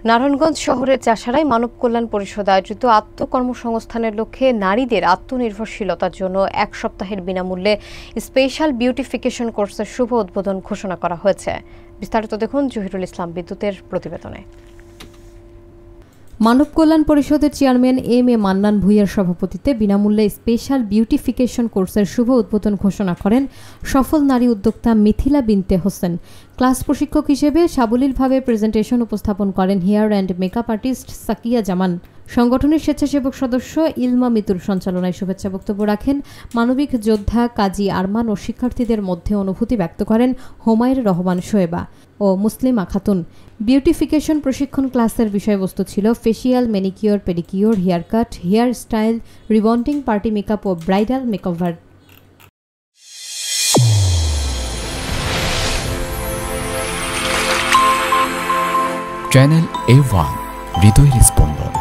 নারায়ণগঞ্জ শহরের চাষারায় মানব কল্যাণ পরিষদ আয়োজিত আত্মকর্মসংস্থানের লক্ষ্যে নারীদের আত্মনির্ভরশীলতার জন্য এক সপ্তাহের বিনামূল্যে স্পেশাল বিউটিফিকেশন কোর্সের শুভ উদ্বোধন ঘোষণা করা হয়েছে। বিস্তারিত দেখুন জহিরুল ইসলাম বিদ্যুতের প্রতিবেদনে। মানব কল্যাণ পরিষদের চেয়ারম্যান এম এ মান্নান ভূঁইয়ার সভাপতিত্বে বিনামূল্যে স্পেশাল বিউটিফিকেশন কোর্সের শুভ উদ্বোধন ঘোষণা করেন সফল নারী উদ্যোক্তা মিথিলা বিনতে হোসেন। ক্লাস প্রশিক্ষক হিসেবে সাবলীলভাবে প্রেজেন্টেশন উপস্থাপন করেন hair and makeup artist Sakia Zaman. সংগঠনের স্বেচ্ছাসেবক সদস্য ইলমা মিতুর সঞ্চালনায় শুভেচ্ছা বক্তব্য রাখেন মানবিক যোদ্ধা কাজী আরমান ও শিক্ষার্থীদের মধ্যে অনুভূতি ব্যক্ত করেন হুমায়রা রহমান শোয়েবা ও মুসলিমা খাতুন। বিউটিফিকেশন প্রশিক্ষণ ক্লাসের বিষয়বস্তু ছিল facial, manicure, pedicure, hair cut, hair style, rebonding, party makeup ও ব্রাইডাল মেকওভার। চ্যানেল A1 হৃদয়ের স্পন্দন।